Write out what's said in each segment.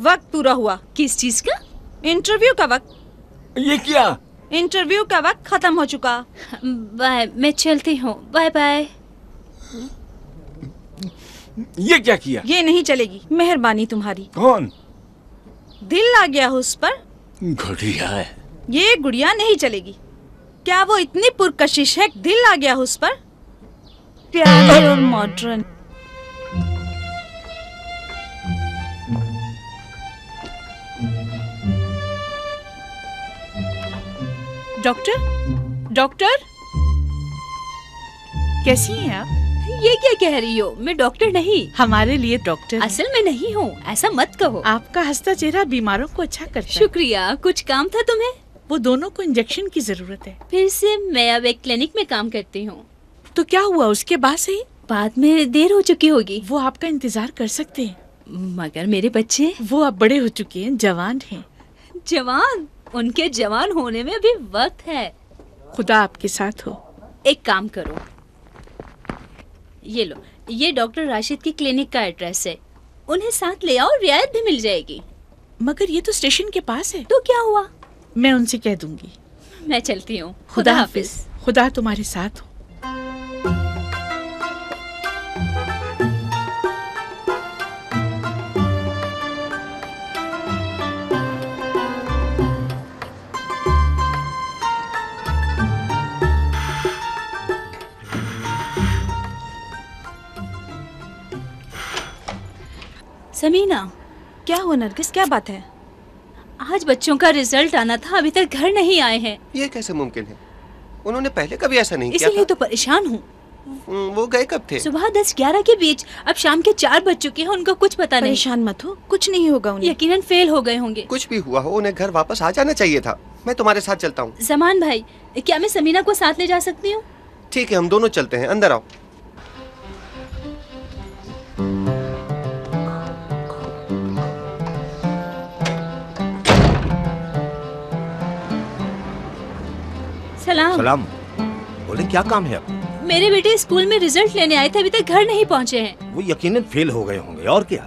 वक्त पूरा हुआ। किस चीज का? इंटरव्यू का वक्त। ये क्या? इंटरव्यू का वक्त खत्म हो चुका। बाय, मैं चलती हूँ। Bye bye. ये क्या किया? ये नहीं चलेगी, मेहरबानी तुम्हारी। कौन? दिल आ गया हो उस पर। गुड़िया है। ये गुड़िया नहीं चलेगी। क्या वो इतनी पुरकशिश है? दिल आ गया हो उस पर। प्यारी और मॉडर्न। डॉक्टर, डॉक्टर, कैसी हैं आप? ये क्या कह रही हो? मैं डॉक्टर नहीं। हमारे लिए डॉक्टर असल में नहीं हूँ, ऐसा मत कहो। आपका हंसता चेहरा बीमारों को अच्छा करता है। शुक्रिया। कुछ काम था तुम्हें? वो दोनों को इंजेक्शन की जरूरत है। फिर से मैं अब एक क्लिनिक में काम करती हूँ। तो क्या हुआ उसके बाद से? बाद में देर हो चुकी होगी। वो आपका इंतजार कर सकते हैं। मगर मेरे बच्चे? वो अब बड़े हो चुके हैं, जवान हैं। जवान? उनके जवान होने में अभी वक्त है। खुदा आपके साथ हो। एक काम करो, ये लो, ये डॉक्टर राशिद की क्लिनिक का एड्रेस है। उन्हें साथ ले आओ, रियायत भी मिल जाएगी। मगर ये तो स्टेशन के पास है। तो क्या हुआ? मैं उनसे कह दूंगी। मैं चलती हूँ। खुदा हाफिज। खुदा तुम्हारे साथ हो। समीना। क्या हुआ नरगिस, क्या बात है? आज बच्चों का रिजल्ट आना था, अभी तक घर नहीं आए हैं। ये कैसे मुमकिन है? उन्होंने पहले कभी ऐसा नहीं किया। इसीलिए तो परेशान हूँ। वो गए कब थे? सुबह 10-11 के बीच। अब शाम के 4 बज चुके हैं, उनको कुछ पता नहीं। परेशान मत हो, कुछ नहीं होगा उन्हें। यकीनन फेल हो गए होंगे। कुछ भी हुआ हो, उन्हें घर वापस आ जाना चाहिए था। मैं तुम्हारे साथ चलता हूँ। जमान भाई, क्या मैं समीना को साथ ले जा सकती हूँ? ठीक है, हम दोनों चलते हैं। अंदर आओ। सलाम। सलाम। बोले क्या काम है अब? मेरे बेटे स्कूल में रिजल्ट लेने आए थे, अभी तक घर नहीं पहुंचे हैं। वो यकीनन फेल हो गए होंगे, और क्या?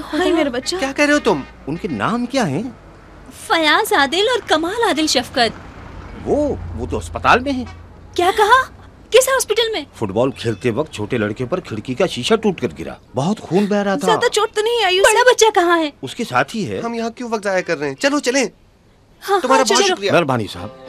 हाय मेरा बच्चा। क्या कह रहे हो तुम? उनके नाम क्या हैं? फयाज आदिल और कमाल आदिल शफकत। वो तो अस्पताल में है। क्या कहा? किस हॉस्पिटल में? फुटबॉल खेलते वक्त छोटे लड़के पर खिड़की का शीशा टूट कर गिरा, बहुत खून बह रहा था। ज्यादा चोट तो नहीं आई? बड़ा बच्चा कहाँ है? उसके साथ ही है। हम यहाँ क्यों वक्त जाया कर रहे हैं? चलो चलें। हाँ, तुम्हारा बहुत चलो। शुक्रिया। मेहरबानी साहब।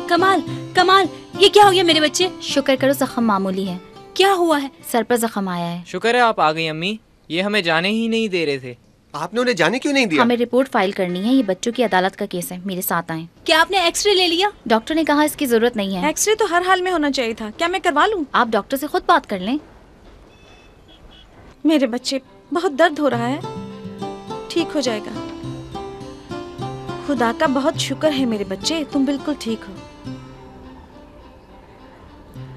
कमाल, कमाल, ये क्या हो गया मेरे बच्चे? शुक्र करो जख्म मामूली है। क्या हुआ है? सर पर जख्म आया है। शुक्र है आप आ गई अम्मी, ये हमें जाने ही नहीं दे रहे थे। आपने उन्हें जाने क्यों नहीं दिया? हमें रिपोर्ट फाइल करनी है, ये बच्चों की अदालत का केस है, मेरे साथ आए। क्या आपने एक्सरे ले लिया? डॉक्टर ने कहा इसकी जरूरत नहीं है। एक्सरे तो हर हाल में होना चाहिए था, क्या मैं करवा लूं? आप डॉक्टर से खुद बात कर लें। मेरे बच्चे, बहुत दर्द हो रहा है, ठीक हो जाएगा। खुदा का बहुत शुक्र है मेरे बच्चे, तुम बिल्कुल ठीक हो।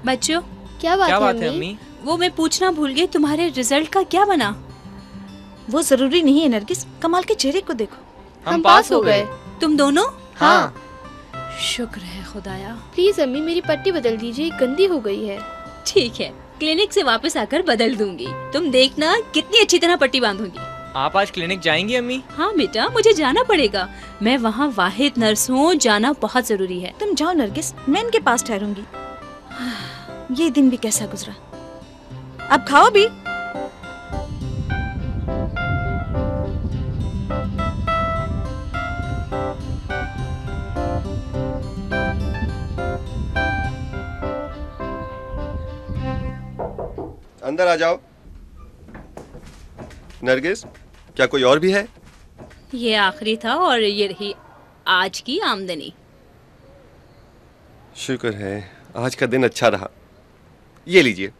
बच्चों, क्या बात है अम्मी? वो मैं पूछना भूल गई, तुम्हारे रिजल्ट का क्या बना? वो जरूरी नहीं है नरगिस, कमाल के चेहरे को देखो। हम पास हो गए। तुम दोनों? हाँ। शुक्र है खुदाया। प्लीज अम्मी मेरी पट्टी बदल दीजिए, गंदी हो गई है। ठीक है, क्लिनिक से वापस आकर बदल दूंगी। तुम देखना कितनी अच्छी तरह पट्टी बांधूंगी। आप आज क्लिनिक जाएंगी अम्मी? हाँ बेटा, मुझे जाना पड़ेगा। मैं वहाँ वाहिद नर्स हूँ, जाना बहुत जरूरी है। तुम जाओ नरगिस, मैं इनके पास ठहरूंगी। ये दिन भी कैसा गुजरा। अब खाओ भी। अंदर आ जाओ। नरगिस, क्या कोई और भी है? ये आखिरी था और ये रही आज की आमदनी। शुक्र है, आज का दिन अच्छा रहा। ये लीजिए।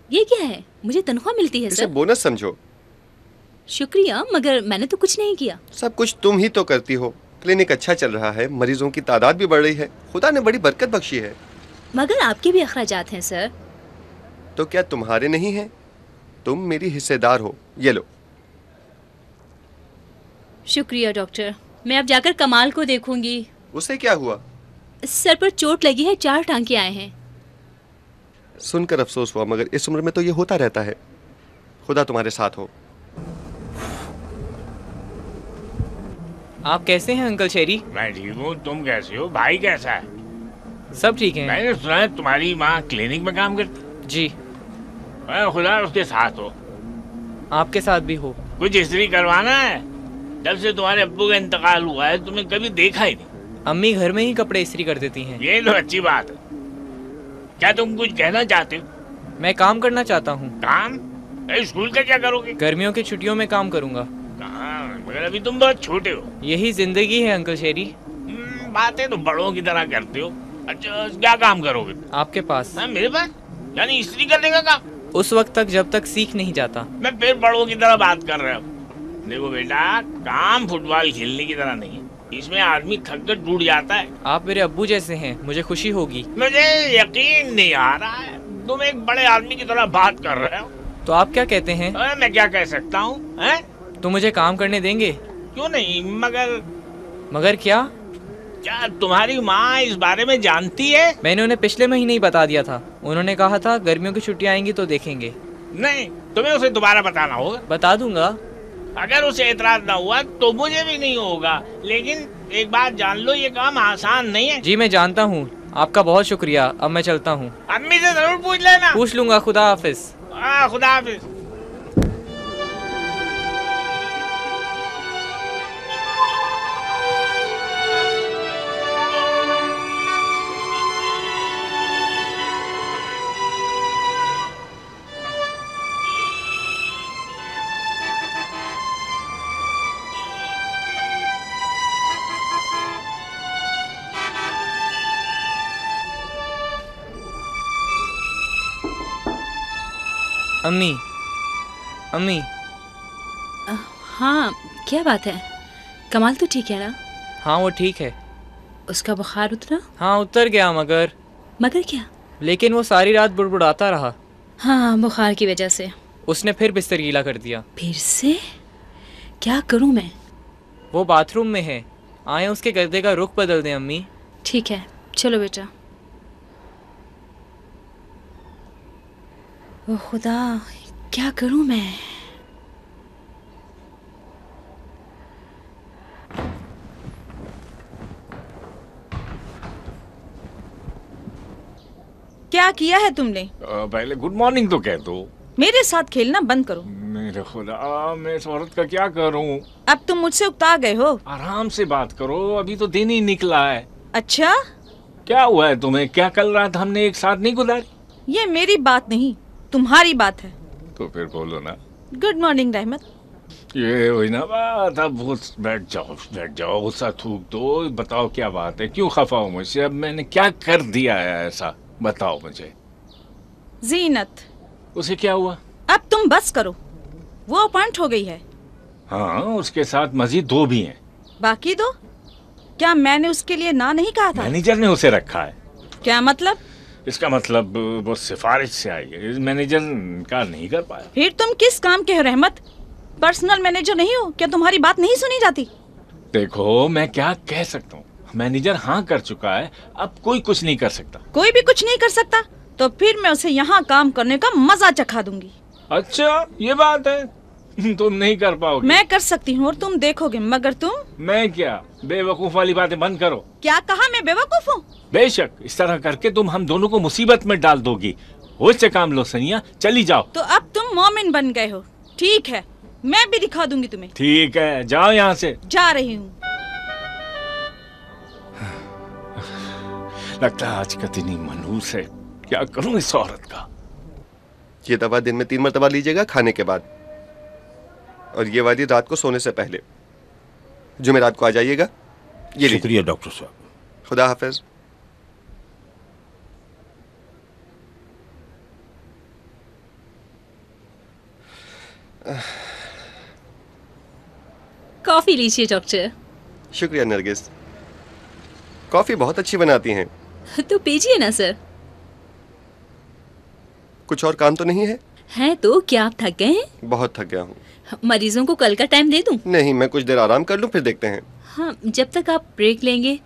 ये क्या है? मुझे तनख्वाह मिलती है इसे सर? बोनस समझो। शुक्रिया, मगर मैंने तो कुछ नहीं किया। सब कुछ तुम ही तो करती हो। क्लिनिक अच्छा चल रहा है, मरीजों की तादाद भी बढ़ रही है, खुदा ने बड़ी बरकत बख्शी है। मगर आपके भी अखराजात हैं सर। तो क्या तुम्हारे नहीं हैं? तुम मेरी हिस्सेदार हो। ये लो। शुक्रिया डॉक्टर, मैं अब जाकर कमाल को देखूंगी। उसे क्या हुआ? सर पर चोट लगी है, 4 टांके आए हैं। सुनकर अफसोस हुआ, मगर इस उम्र में तो ये होता रहता है। खुदा तुम्हारे साथ हो। आप कैसे हैं अंकल शेरी? मैं ठीक हूँ, तुम कैसे हो? भाई कैसा है? सब ठीक हैं। मैंने सुना है तुम्हारी माँ क्लिनिक में काम करती। जी। खुदा उसके साथ हो। आपके साथ भी हो। कुछ हिस्ट्री करवाना है? जब से तुम्हारे अब्बू का इंतकाल हुआ है तुम्हें कभी देखा ही नहीं। अम्मी घर में ही कपड़े इस्त्री कर देती हैं। ये तो अच्छी बात है। क्या तुम कुछ कहना चाहते हो? मैं काम करना चाहता हूँ। काम? स्कूल का क्या करोगे? गर्मियों की छुट्टियों में काम करूँगा। मगर अभी तुम बहुत छोटे हो। यही जिंदगी है अंकल शेरी। बातें तो बड़ों की तरह करते हो। अच्छा, क्या काम करोगे? आपके पास। मेरे पास? यानी इस्त्री करने का काम? उस वक्त तक जब तक सीख नहीं जाता। मैं फिर बड़ों की तरह बात कर रहा हूँ। देखो बेटा, काम फुटबॉल खेलने की तरह नहीं है, इसमें आदमी थक कर टूट जाता है। आप मेरे अब्बू जैसे हैं, मुझे खुशी होगी। मुझे यकीन नहीं आ रहा है, तुम एक बड़े आदमी की तरह बात कर रहे हो। तो आप क्या कहते हैं? मैं क्या कह सकता हूँ? तो मुझे काम करने देंगे? क्यों नहीं, मगर क्या? क्या तुम्हारी माँ इस बारे में जानती है? मैंने उन्हें पिछले महीने ही बता दिया था। उन्होंने कहा था गर्मियों की छुट्टियां आएंगी तो देखेंगे। नहीं, तुम्हें उसे दोबारा बताना होगा। बता दूंगा। अगर उसे एतराज ना हुआ तो मुझे भी नहीं होगा, लेकिन एक बात जान लो, ये काम आसान नहीं है। जी मैं जानता हूँ, आपका बहुत शुक्रिया। अब मैं चलता हूँ। अम्मी से जरूर पूछ लेना। पूछ लूंगा। खुदा हाफिज। खुदा हाफिज। अम्मी, अम्मी। हाँ, क्या बात है? कमाल तो ठीक है ना? हाँ वो ठीक है। उसका बुखार उतरा? हाँ उतर गया, मगर क्या? लेकिन वो सारी रात बुड़बुड़ाता रहा। हाँ, बुखार की वजह से। उसने फिर बिस्तर गीला कर दिया। फिर से? क्या करूं मैं? वो बाथरूम में है, आए उसके गर्दे का रुख बदल दें अम्मी। ठीक है, चलो बेटा। ओ खुदा, क्या करूं मैं? क्या किया है तुमने? पहले गुड मॉर्निंग तो कह दो। मेरे साथ खेलना बंद करो। मेरे खुदा, मैं इस औरत का क्या करूं? अब तुम मुझसे उकता गए हो। आराम से बात करो, अभी तो दिन ही निकला है। अच्छा, क्या हुआ है तुम्हें? क्या कल रात हमने एक साथ नहीं गुजारी? ये मेरी बात नहीं, तुम्हारी बात है। तो फिर बोलो ना। गुड मॉर्निंग रहमत। ये हुई ना बात। अब वो बैठ जाओ, गुस्सा थूक दो। बताओ क्या बात है, क्यों खफा हो मुझसे? अब मैंने क्या कर दिया है ऐसा, बताओ मुझे। जीनत। उसे क्या हुआ? अब तुम बस करो, वो अपॉइंट हो गई है। हाँ, उसके साथ मजीद 2 भी हैं। बाकी 2? क्या मैंने उसके लिए ना नहीं कहा था? मैनेजर ने उसे रखा है। क्या मतलब? इसका मतलब वो सिफारिश से आई है, मैनेजर इनकार नहीं कर पाया। फिर तुम किस काम के हो रहमत? पर्सनल मैनेजर नहीं हो क्या? तुम्हारी बात नहीं सुनी जाती? देखो, मैं क्या कह सकता हूँ, मैनेजर हाँ कर चुका है, अब कोई कुछ नहीं कर सकता। कोई भी कुछ नहीं कर सकता? तो फिर मैं उसे यहाँ काम करने का मजा चखा दूंगी। अच्छा, ये बात है। तुम नहीं कर पाओगे। मैं कर सकती हूँ और तुम देखोगे, मगर तुम। मैं क्या? बेवकूफ वाली बातें बंद करो। क्या कहा? मैं बेवकूफ हूँ? बेशक, इस तरह करके तुम हम दोनों को मुसीबत में डाल दोगी। होश से काम लो सनिया, चली जाओ। तो अब तुम मोमिन बन गए हो। ठीक है, मैं भी दिखा दूंगी तुम्हें। ठीक है, जाओ यहाँ से। जा रही हूँ। लगता है आज का दिन ही मनहूस है। क्या करूँ इस औरत का? ये दवा दिन में 3 मरतबा लीजिएगा खाने के बाद, और ये वाली रात को सोने से पहले। जुमेरात को आ जाइएगा। ये शुक्रिया डॉक्टर साहब। खुदा हाफिज। कॉफी लीजिए डॉक्टर। शुक्रिया नरगिस, कॉफी बहुत अच्छी बनाती हैं। तो पीजिए ना सर। कुछ और काम तो नहीं है? है तो। क्या आप थक गए हैं? बहुत थक गया हूँ। मरीजों को कल का टाइम दे दूं? नहीं, मैं कुछ देर आराम कर लूं, फिर देखते हैं। हाँ, जब तक आप ब्रेक लेंगे।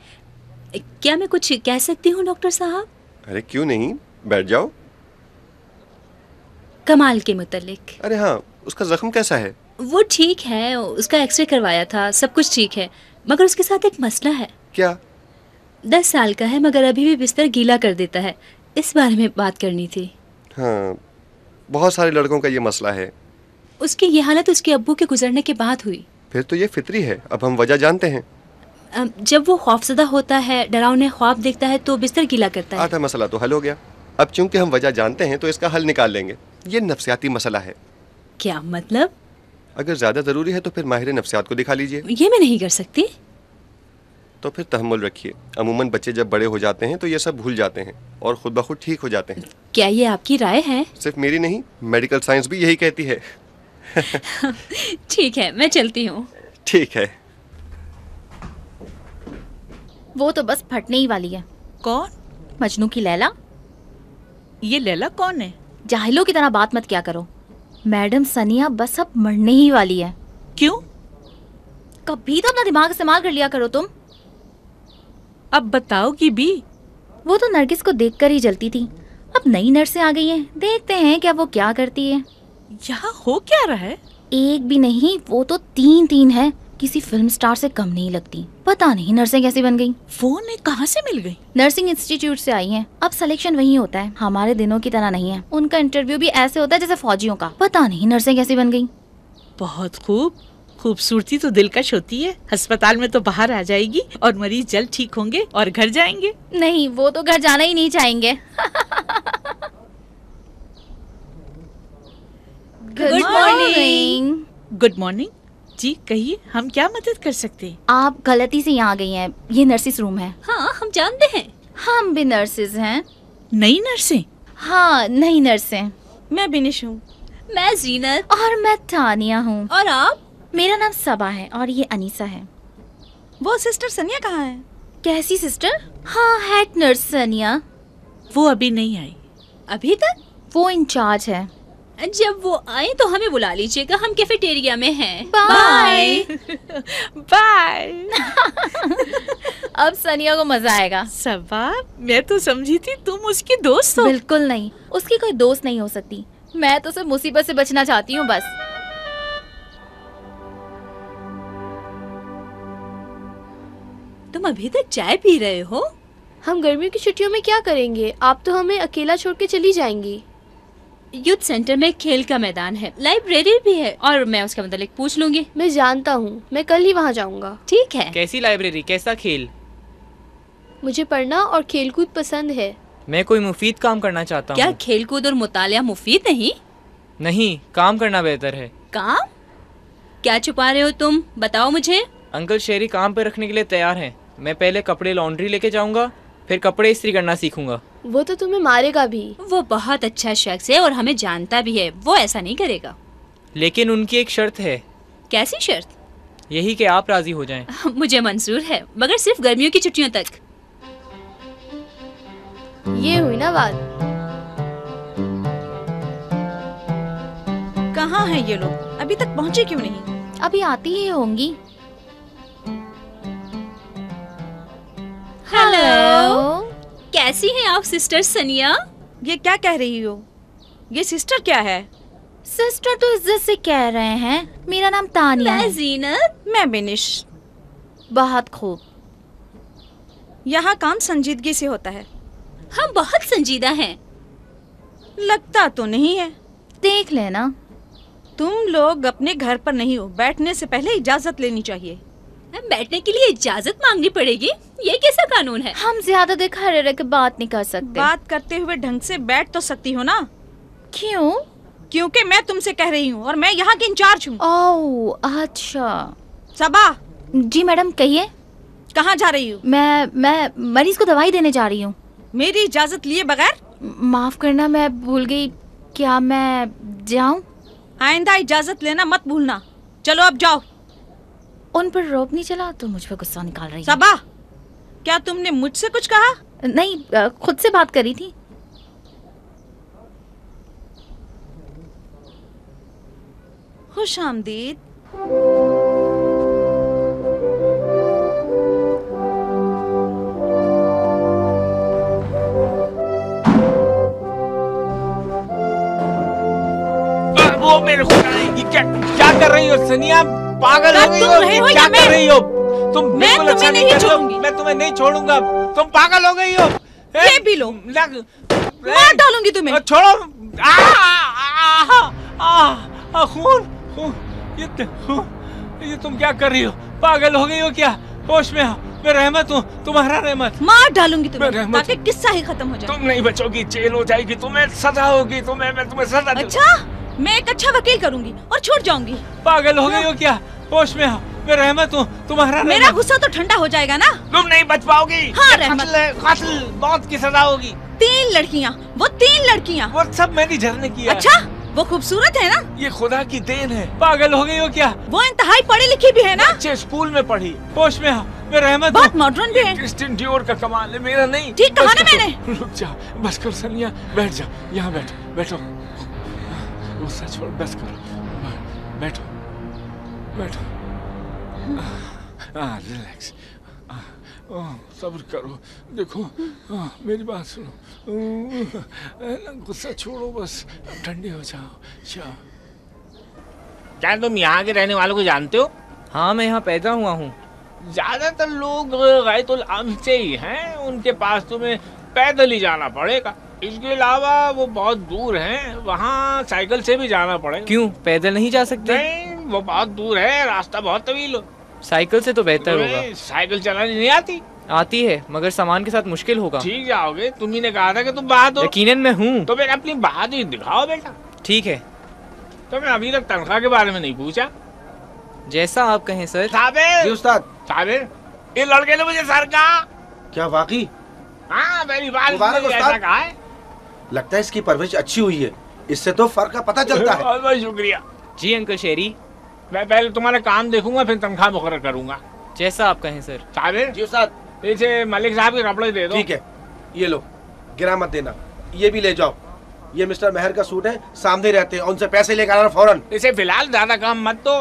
क्या मैं कुछ कह सकती हूँ डॉक्टर साहब? अरे क्यों नहीं, बैठ जाओ। कमाल के मुतालिक। अरे हाँ, उसका जख्म कैसा है? वो ठीक है, उसका एक्सरे करवाया था, सब कुछ ठीक है, मगर उसके साथ एक मसला है। क्या? 10 साल का है, मगर अभी भी बिस्तर गीला कर देता है। इस बारे में बात करनी थी। हाँ, बहुत सारे लड़कों का ये मसला है। उसकी ये हालत उसके अब्बू के गुजरने के बाद हुई। फिर तो ये फितरी है। अब हम वजह जानते हैं। जब वो खौफजदा होता है, डरावने ख्वाब देखता है, तो बिस्तर गीला करता है। आधा मसला तो हल हो गया। अब चूंकि हम वजह जानते हैं तो इसका हल निकाल लेंगे। ये नफ्सियाती मसला है। क्या मतलब? अगर ज्यादा जरूरी है तो फिर माहिर नफ्सियात को दिखा लीजिए। ये मैं नहीं कर सकती। तो फिर तहम्मुल रखिए। अमूमन बच्चे जब बड़े हो जाते हैं तो ये सब भूल जाते हैं और खुद ब खुद ठीक हो जाते हैं। क्या ये आपकी राय है? सिर्फ मेरी नहीं, मेडिकल साइंस भी यही कहती है। ठीक है, मैं चलती हूँ। ठीक है। वो तो बस फटने ही वाली है। कौन? मजनू की लैला। ये लैला कौन है? जाहिलों की तरह बात मत क्या करो। मैडम सनिया बस अब मरने ही वाली है। क्यों? कभी तो अपना दिमाग इस्तेमाल कर लिया करो तुम। अब बताओगी भी। वो तो नरगिस को देखकर ही जलती थी। अब नई नर्सें आ गई हैं, देखते हैं क्या वो क्या करती है। यहाँ हो क्या रहा है? एक भी नहीं, वो तो 3 है। किसी फिल्म स्टार से कम नहीं लगती। पता नहीं नर्सें कैसी बन गई। फोन में कहाँ से मिल गई? नर्सिंग इंस्टीट्यूट से आई हैं। अब सिलेक्शन वही होता है, हमारे दिनों की तरह नहीं है। उनका इंटरव्यू भी ऐसे होता है जैसे फौजियों का। पता नहीं नर्सें कैसी बन गई। बहुत खूब। खूबसूरती तो दिलकश होती है। अस्पताल में तो बाहर आ जाएगी और मरीज जल्द ठीक होंगे और घर जाएंगे। नहीं, वो तो घर जाना ही नहीं चाहेंगे। Good morning. गुड मॉर्निंग जी, कहिए हम क्या मदद कर सकते हैं? आप गलती से यहाँ गई हैं। ये नर्सिस रूम है। हाँ, हम जानते हैं। हम भी नर्सेज हैं। नई नर्सें? हाँ, नई नर्सें। मैं बिनिश हूँ। मैं जीनत। और मैं तानिया हूँ। और आप? मेरा नाम सबा है और ये अनीसा है। वो सिस्टर सनिया कहाँ है? कैसी सिस्टर? हाँ, हेड नर्स सनिया। वो अभी नहीं आई। अभी तक? वो इंचार्ज है। जब वो आए तो हमें बुला लीजिएगा, हम कैफेटेरिया में हैं। Bye bye. अब सनिया को मजा आएगा। सबा, मैं तो समझी थी तुम उसकी दोस्त हो। बिल्कुल नहीं, उसकी कोई दोस्त नहीं हो सकती। मैं तो सिर्फ मुसीबत से बचना चाहती हूँ बस। तुम अभी तक चाय पी रहे हो? हम गर्मियों की छुट्टियों में क्या करेंगे? आप तो हमें अकेला छोड़ के चली जाएंगी। यूथ सेंटर में खेल का मैदान है, लाइब्रेरी भी है और मैं उसका मतलब पूछ लूंगी। मैं जानता हूँ, मैं कल ही वहाँ जाऊँगा। ठीक है। कैसी लाइब्रेरी, कैसा खेल? मुझे पढ़ना और खेलकूद पसंद है। मैं कोई मुफीद काम करना चाहता हूँ। क्या खेलकूद और मुतालिया मुफीद नहीं? नहीं, काम करना बेहतर है। काम? क्या छुपा रहे हो तुम, बताओ मुझे। अंकल शेरी काम पे रखने के लिए तैयार हैं। मैं पहले कपड़े लॉन्ड्री लेके जाऊंगा, फिर कपड़े इस्त्री करना सीखूंगा। वो तो तुम्हें मारेगा भी। वो बहुत अच्छा शख्स है और हमें जानता भी है, वो ऐसा नहीं करेगा। लेकिन उनकी एक शर्त है। कैसी शर्त? यही कि आप राजी हो जाएं। मुझे मंजूर है, मगर सिर्फ गर्मियों की छुट्टियों तक। ये हुई ना बात। कहाँ हैं ये लोग? अभी तक पहुँचे क्यों नहीं? अभी आती ही होंगी। हेलो, कैसी हैं आप सिस्टर सनिया? ये क्या कह रही हो? ये सिस्टर क्या है? सिस्टर तो इज्जत से कह रहे हैं। मेरा नाम तानिया है। मैं जीनत। मैं बिनिश। बहुत खूब। यहाँ काम संजीदगी से होता है। हम बहुत संजीदा हैं। लगता तो नहीं है। देख लेना। तुम लोग अपने घर पर नहीं हो, बैठने से पहले इजाजत लेनी चाहिए। बैठने के लिए इजाजत मांगनी पड़ेगी? ये कैसा कानून है? हम ज्यादा देर खड़े रह के बात नहीं कर सकते। बात करते हुए ढंग से बैठ तो सकती हो ना? क्यों? क्योंकि मैं तुमसे कह रही हूँ और मैं यहाँ की इंचार्ज हूँ। ओह अच्छा। सबा। जी मैडम कहिए। कहाँ जा रही हो? मैं मरीज को दवाई देने जा रही हूँ। मेरी इजाजत लिए बगैर? माफ करना, मैं भूल गई। क्या मैं जाऊँ? आइंदा इजाजत लेना मत भूलना। चलो अब जाओ। उन पर रोप नहीं चला तो मुझ पर गुस्सा निकाल रही है। सबा, क्या तुमने मुझसे कुछ कहा? नहीं, खुद से बात करी थी। खुश आमदीद। वो मेरे को क्या कर रही हो सनिया? पागल हो गई हो? क्या कर रही हो तुम? मैं तुम्हें नहीं छोड़ूंगी। मैं तुम्हें नहीं छोड़ूंगा। तुम पागल हो गई हो। ये भी लो। मार डालूंगी तुम्हें। छोड़ो। खून। ये तुम क्या कर रही हो? पागल हो गई हो क्या? होश में आओ। मैं रहमत हूँ, तुम्हारा रहमत। मार डालूंगी तुम्हें ताकि किस्सा ही खत्म हो जाए। तुम नहीं बचोगी, जेल हो जाएगी, तुम्हें सजा होगी। मैं तुम्हें सजा। अच्छा, मैं एक अच्छा वकील करूंगी और छूट जाऊंगी। पागल हो गई हो क्या? होश में आओ। मैं रहमत हूँ, तुम्हारा। मेरा गुस्सा तो ठंडा हो जाएगा ना? तुम नहीं बच पाओगी। हाँ रहमत। कातिल, मौत की सजा होगी। 3 लड़कियाँ, वो 3 लड़कियाँ। वो सब मैनेजर ने किया। अच्छा, वो खूबसूरत है ना? ये खुदा की देन है। पागल हो गई हो क्या? वो इंतहाई पढ़ी लिखी भी है ना? अच्छे स्कूल में पढ़ी। होश में आओ। मैं रहमत बहुत मॉडर्न भी है। क्रिस्टियन डियोर का कमाल है, मेरा नहीं। ठीक कहा ना मैंने। रुक जा, बस कर सनिया, बैठ जा। यहाँ बैठो। गुस्सा छोड़, बस करो। बैठो। रिलैक्स। सब्र करो। देखो, मेरी बात सुनो। गुस्सा छोड़ो, बस ठंडे हो जाओ। क्या तुम यहाँ के रहने वालों को जानते हो? हाँ, मैं यहाँ पैदा हुआ हूँ। ज्यादातर लोग गायतुल आम से ही हैं, उनके पास तुम्हें पैदल ही जाना पड़ेगा। इसके अलावा वो बहुत दूर हैं, वहाँ साइकिल से भी जाना पड़ेगा। क्यों, पैदल नहीं जा सकते? नहीं, वो बहुत दूर है, रास्ता बहुत तवील हो। साइकिल से तो बेहतर होगा। साइकिल चलानी नहीं आती? आती है, मगर सामान के साथ मुश्किल होगा। ठीक जाओगे, तुम्ही ने कहा था कि तुम बहादुर। यकीनन मैं हूँ। तो फिर अपनी बहादुरी दिखाओ बेटा। ठीक है। तो मैं अभी तक तनख्वाह के बारे में नहीं पूछा। जैसा आप कहें सर। साबिर। जी उस्ताद। साबिर, ये लड़के ने मुझे सर कहा। क्या वाकई? हाँ, मेरी बात ऐसा कहा है। लगता है इसकी परवरिश अच्छी हुई है, इससे तो फर्क का पता चलता है। बहुत बहुत शुक्रिया। जी अंकल शेरी। मैं पहले तुम्हारा काम देखूंगा, फिर तनख्वाह मुकर्रर करूंगा। जैसा आप कहें सर। साबिर जी उस्ताद। इसे मलिक साहब के कपड़े दे दो। ठीक है, ये लो, गिरा मत देना। ये भी ले जाओ, ये मिस्टर मेहर का सूट है, सामने रहते हैं, उनसे पैसे लेकर आना फौरन। इसे फिलहाल ज्यादा काम मत दो,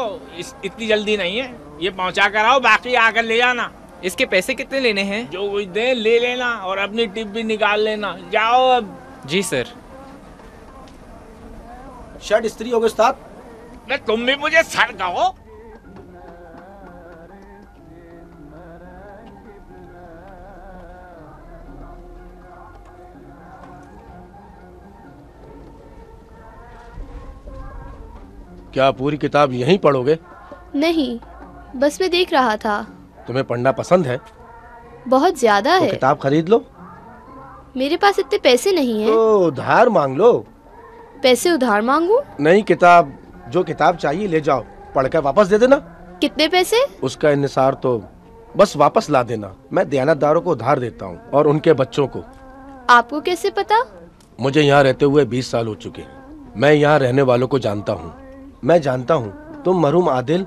इतनी जल्दी नहीं है। ये पहुंचा कर आओ, बाकी आकर ले जाना। इसके पैसे कितने लेने हैं? जो कुछ दे ले लेना और अपनी टिप भी निकाल लेना। जाओ अब। जी सर। शर्ट इस्त्री हो गई उस्ताद? तुम भी मुझे सर कहो। क्या पूरी किताब यहीं पढ़ोगे? नहीं, बस मैं देख रहा था। तुम्हें पढ़ना पसंद है? बहुत ज्यादा तो है। किताब खरीद लो। मेरे पास इतने पैसे नहीं हैं। तो उधार मांग लो। पैसे उधार मांगू? नहीं, किताब, जो किताब चाहिए ले जाओ, पढ़कर वापस दे देना। कितने पैसे? उसका इन्हिसार तो बस वापस ला देना। मैं दयानतदारों को उधार देता हूँ और उनके बच्चों को। आपको कैसे पता? मुझे यहाँ रहते हुए 20 साल हो चुके हैं। मैं यहाँ रहने वालों को जानता हूँ। मैं जानता हूँ तुम मरहूम आदिल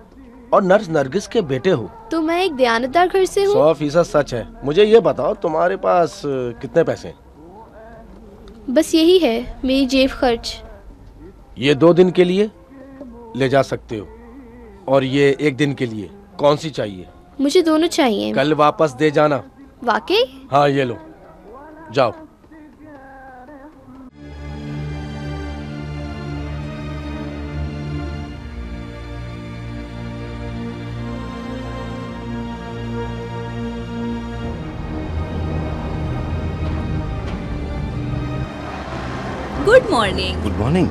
और नर्स नरगिस के बेटे हो। तो मैं एक दयानतदार घर से हूँ। 100% सच है। मुझे ये बताओ, तुम्हारे पास कितने पैसे हैं? बस यही है मेरी जेब खर्च। ये 2 दिन के लिए ले जा सकते हो और ये 1 दिन के लिए। कौन सी चाहिए? मुझे दोनों चाहिए। कल वापस दे जाना। वाकई? हाँ, ये लो, जाओ। Good morning. Good morning.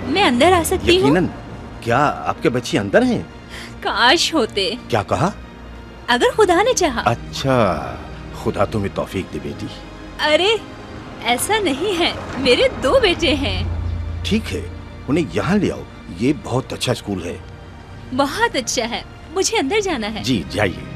मैं अंदर आ सकती हूँ? यकीनन। क्या आपके बच्चे अंदर हैं? काश होते। क्या कहा? अगर खुदा ने चाहा। अच्छा, खुदा तुम्हें तौफीक दे बेटी। अरे ऐसा नहीं है, मेरे 2 बेटे हैं। ठीक है, उन्हें यहाँ ले आओ। ये बहुत अच्छा स्कूल है। बहुत अच्छा है, मुझे अंदर जाना है। जी जाइए।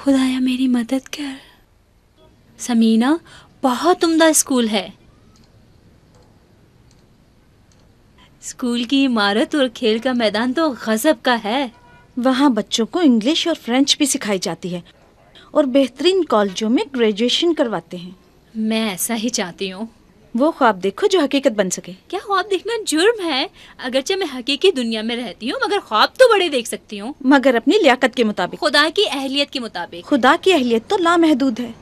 खुदाया मेरी मदद कर। समीना, बहुत उम्दा स्कूल है। स्कूल की इमारत और खेल का मैदान तो गजब का है। वहाँ बच्चों को इंग्लिश और फ्रेंच भी सिखाई जाती है और बेहतरीन कॉलेजों में ग्रेजुएशन करवाते हैं। मैं ऐसा ही चाहती हूँ। वो ख्वाब देखो जो हकीकत बन सके। क्या ख्वाब देखना जुर्म है? अगरचे मैं हकीकी दुनिया में रहती हूँ, मगर ख्वाब तो बड़े देख सकती हूँ। मगर अपनी लियाकत के मुताबिक। खुदा की अहलियत के मुताबिक। खुदा की अहलियत तो लामहदूद है।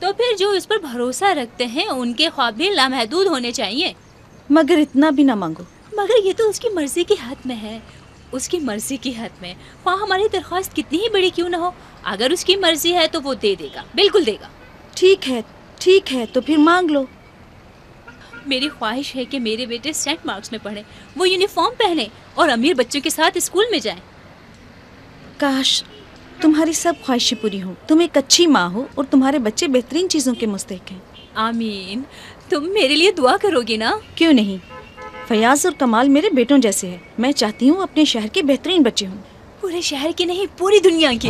तो फिर जो इस पर भरोसा रखते हैं उनके ख्वाब भी लामहदूद होने चाहिए। मगर इतना भी ना मांगो। मगर ये तो उसकी मर्जी के हाथ में है। उसकी मर्जी के हाथ में, वहाँ हमारी दरख्वास्त कितनी ही बड़ी क्यों ना हो, अगर उसकी मर्जी है तो वो दे देगा, बिल्कुल देगा। ठीक है तो फिर मांग लो। मेरी ख्वाहिश है कि मेरे बेटे सेंट मार्क्स में पढ़े, वो यूनिफॉर्म पहने और अमीर बच्चों के साथ स्कूल में जाएं। काश तुम्हारी सब ख्वाहिशें पूरी हो। तुम एक अच्छी माँ हो और तुम्हारे बच्चे बेहतरीन चीजों के मुस्तहिक हैं। आमीन। तुम मेरे लिए दुआ करोगी ना? क्यों नहीं। फयाज और कमाल मेरे बेटों जैसे हैं। मैं चाहती हूँ अपने शहर के बेहतरीन बच्चे हों। पूरे शहर के नहीं, पूरी दुनिया के।